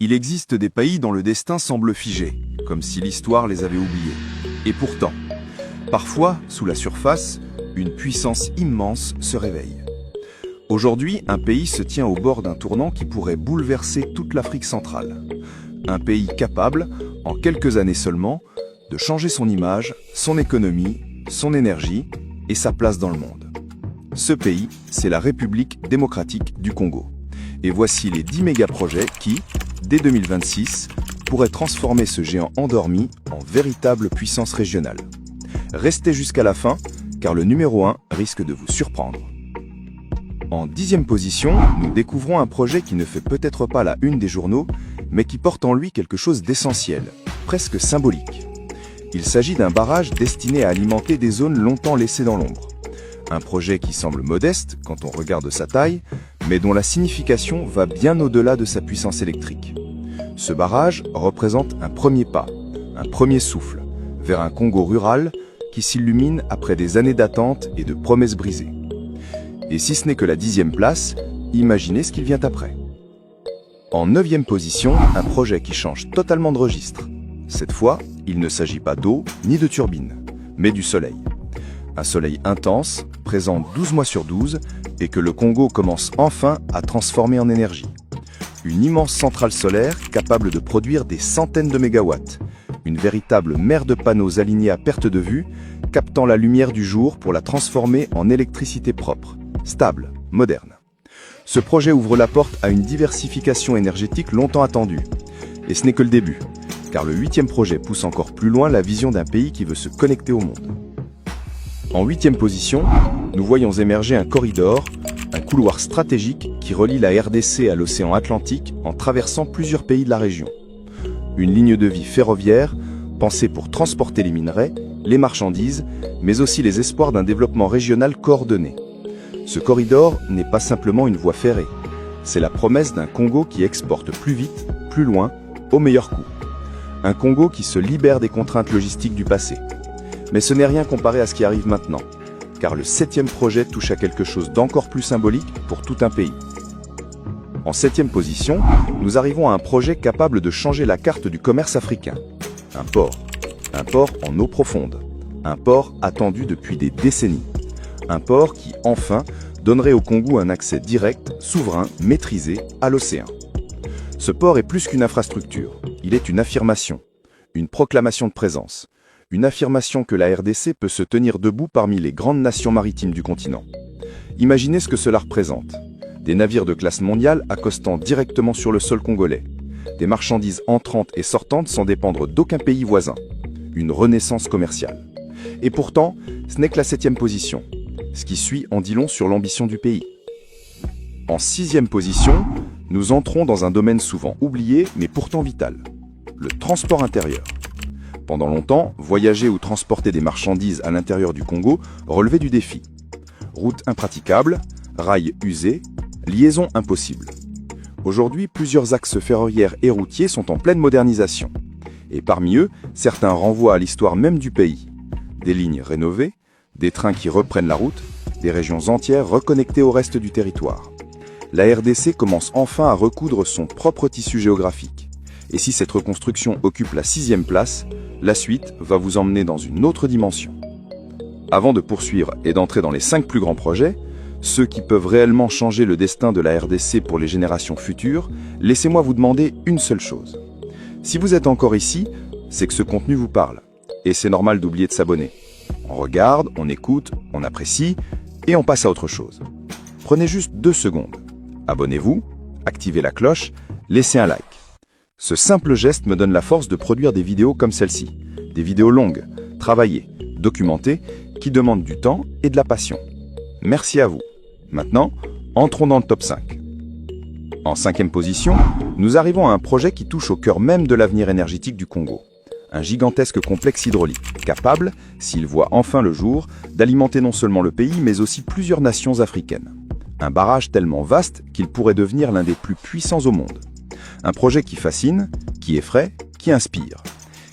Il existe des pays dont le destin semble figé, comme si l'histoire les avait oubliés. Et pourtant, parfois, sous la surface, une puissance immense se réveille. Aujourd'hui, un pays se tient au bord d'un tournant qui pourrait bouleverser toute l'Afrique centrale. Un pays capable, en quelques années seulement, de changer son image, son économie, son énergie et sa place dans le monde. Ce pays, c'est la République démocratique du Congo. Et voici les 10 méga-projets qui, dès 2026, pourraient transformer ce géant endormi en véritable puissance régionale. Restez jusqu'à la fin, car le numéro 1 risque de vous surprendre. En 10e position, nous découvrons un projet qui ne fait peut-être pas la une des journaux, mais qui porte en lui quelque chose d'essentiel, presque symbolique. Il s'agit d'un barrage destiné à alimenter des zones longtemps laissées dans l'ombre. Un projet qui semble modeste quand on regarde sa taille, mais dont la signification va bien au-delà de sa puissance électrique. Ce barrage représente un premier pas, un premier souffle, vers un Congo rural qui s'illumine après des années d'attente et de promesses brisées. Et si ce n'est que la 10e place, imaginez ce qu'il vient après. En 9e position, un projet qui change totalement de registre. Cette fois, il ne s'agit pas d'eau ni de turbine, mais du soleil. Un soleil intense, présent 12 mois sur 12, et que le Congo commence enfin à transformer en énergie. Une immense centrale solaire capable de produire des centaines de mégawatts. Une véritable mer de panneaux alignés à perte de vue, captant la lumière du jour pour la transformer en électricité propre, stable, moderne. Ce projet ouvre la porte à une diversification énergétique longtemps attendue. Et ce n'est que le début, car le 8e projet pousse encore plus loin la vision d'un pays qui veut se connecter au monde. En 8e position, nous voyons émerger un corridor, un couloir stratégique qui relie la RDC à l'océan Atlantique en traversant plusieurs pays de la région. Une ligne de vie ferroviaire pensée pour transporter les minerais, les marchandises, mais aussi les espoirs d'un développement régional coordonné. Ce corridor n'est pas simplement une voie ferrée, c'est la promesse d'un Congo qui exporte plus vite, plus loin, au meilleur coût. Un Congo qui se libère des contraintes logistiques du passé. Mais ce n'est rien comparé à ce qui arrive maintenant, car le 7e projet touche à quelque chose d'encore plus symbolique pour tout un pays. En 7e position, nous arrivons à un projet capable de changer la carte du commerce africain. Un port en eau profonde, un port attendu depuis des décennies. Un port qui, enfin, donnerait au Congo un accès direct, souverain, maîtrisé à l'océan. Ce port est plus qu'une infrastructure, il est une affirmation, une proclamation de présence. Une affirmation que la RDC peut se tenir debout parmi les grandes nations maritimes du continent. Imaginez ce que cela représente. Des navires de classe mondiale accostant directement sur le sol congolais. Des marchandises entrantes et sortantes sans dépendre d'aucun pays voisin. Une renaissance commerciale. Et pourtant, ce n'est que la 7e position. Ce qui suit en dit long sur l'ambition du pays. En 6e position, nous entrons dans un domaine souvent oublié mais pourtant vital. Le transport intérieur. Pendant longtemps, voyager ou transporter des marchandises à l'intérieur du Congo relevait du défi. Routes impraticables, rails usés, liaisons impossibles. Aujourd'hui, plusieurs axes ferroviaires et routiers sont en pleine modernisation. Et parmi eux, certains renvoient à l'histoire même du pays. Des lignes rénovées, des trains qui reprennent la route, des régions entières reconnectées au reste du territoire. La RDC commence enfin à recoudre son propre tissu géographique. Et si cette reconstruction occupe la 6e place, la suite va vous emmener dans une autre dimension. Avant de poursuivre et d'entrer dans les 5 plus grands projets, ceux qui peuvent réellement changer le destin de la RDC pour les générations futures, laissez-moi vous demander une seule chose. Si vous êtes encore ici, c'est que ce contenu vous parle. Et c'est normal d'oublier de s'abonner. On regarde, on écoute, on apprécie, et on passe à autre chose. Prenez juste 2 secondes. Abonnez-vous, activez la cloche, laissez un like. Ce simple geste me donne la force de produire des vidéos comme celle-ci. Des vidéos longues, travaillées, documentées, qui demandent du temps et de la passion. Merci à vous. Maintenant, entrons dans le top 5. En 5e position, nous arrivons à un projet qui touche au cœur même de l'avenir énergétique du Congo. Un gigantesque complexe hydraulique, capable, s'il voit enfin le jour, d'alimenter non seulement le pays, mais aussi plusieurs nations africaines. Un barrage tellement vaste qu'il pourrait devenir l'un des plus puissants au monde. Un projet qui fascine, qui effraie, qui inspire.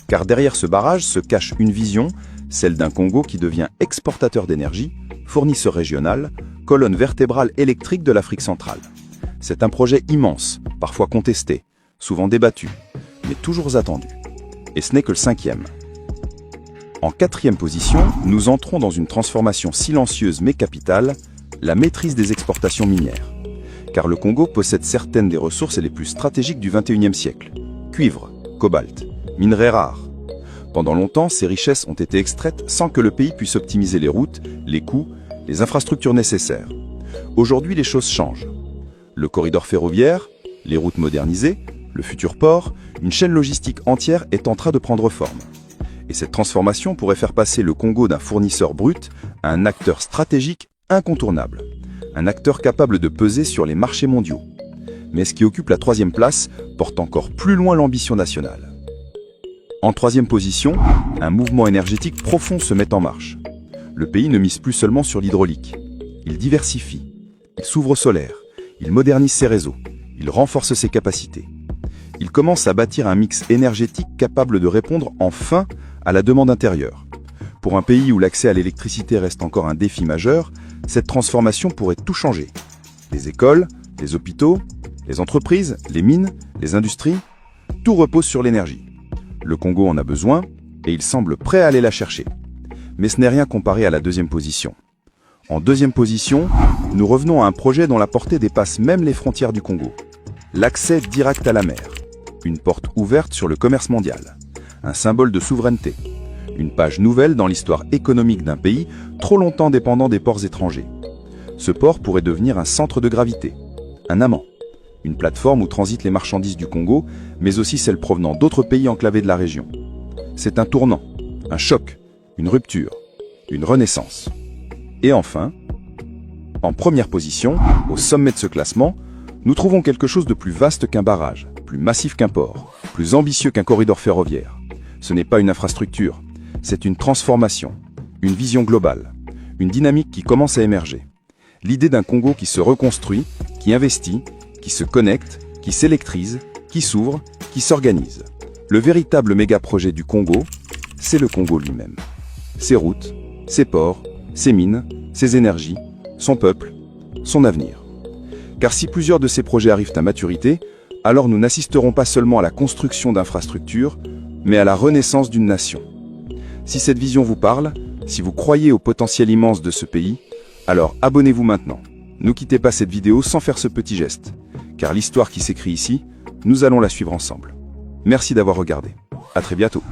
Car derrière ce barrage se cache une vision, celle d'un Congo qui devient exportateur d'énergie, fournisseur régional, colonne vertébrale électrique de l'Afrique centrale. C'est un projet immense, parfois contesté, souvent débattu, mais toujours attendu. Et ce n'est que le 5e. En 4e position, nous entrons dans une transformation silencieuse mais capitale, la maîtrise des exportations minières. Car le Congo possède certaines des ressources les plus stratégiques du 21e siècle. Cuivre, cobalt, minerais rares. Pendant longtemps, ces richesses ont été extraites sans que le pays puisse optimiser les routes, les coûts, les infrastructures nécessaires. Aujourd'hui, les choses changent. Le corridor ferroviaire, les routes modernisées, le futur port, une chaîne logistique entière est en train de prendre forme. Et cette transformation pourrait faire passer le Congo d'un fournisseur brut à un acteur stratégique incontournable. Un acteur capable de peser sur les marchés mondiaux. Mais ce qui occupe la 3e place porte encore plus loin l'ambition nationale. En 3e position, un mouvement énergétique profond se met en marche. Le pays ne mise plus seulement sur l'hydraulique. Il diversifie, il s'ouvre au solaire, il modernise ses réseaux, il renforce ses capacités. Il commence à bâtir un mix énergétique capable de répondre enfin à la demande intérieure. Pour un pays où l'accès à l'électricité reste encore un défi majeur, cette transformation pourrait tout changer. Les écoles, les hôpitaux, les entreprises, les mines, les industries, tout repose sur l'énergie. Le Congo en a besoin et il semble prêt à aller la chercher. Mais ce n'est rien comparé à la 2e position. En 2e position, nous revenons à un projet dont la portée dépasse même les frontières du Congo. L'accès direct à la mer. Une porte ouverte sur le commerce mondial. Un symbole de souveraineté. Une page nouvelle dans l'histoire économique d'un pays trop longtemps dépendant des ports étrangers. Ce port pourrait devenir un centre de gravité, un amant, une plateforme où transitent les marchandises du Congo, mais aussi celles provenant d'autres pays enclavés de la région. C'est un tournant, un choc, une rupture, une renaissance. Et enfin, en 1re position, au sommet de ce classement, nous trouvons quelque chose de plus vaste qu'un barrage, plus massif qu'un port, plus ambitieux qu'un corridor ferroviaire. Ce n'est pas une infrastructure, c'est une transformation, une vision globale, une dynamique qui commence à émerger. L'idée d'un Congo qui se reconstruit, qui investit, qui se connecte, qui s'électrise, qui s'ouvre, qui s'organise. Le véritable méga-projet du Congo, c'est le Congo lui-même. Ses routes, ses ports, ses mines, ses énergies, son peuple, son avenir. Car si plusieurs de ces projets arrivent à maturité, alors nous n'assisterons pas seulement à la construction d'infrastructures, mais à la renaissance d'une nation. Si cette vision vous parle, si vous croyez au potentiel immense de ce pays, alors abonnez-vous maintenant. Ne quittez pas cette vidéo sans faire ce petit geste, car l'histoire qui s'écrit ici, nous allons la suivre ensemble. Merci d'avoir regardé. À très bientôt.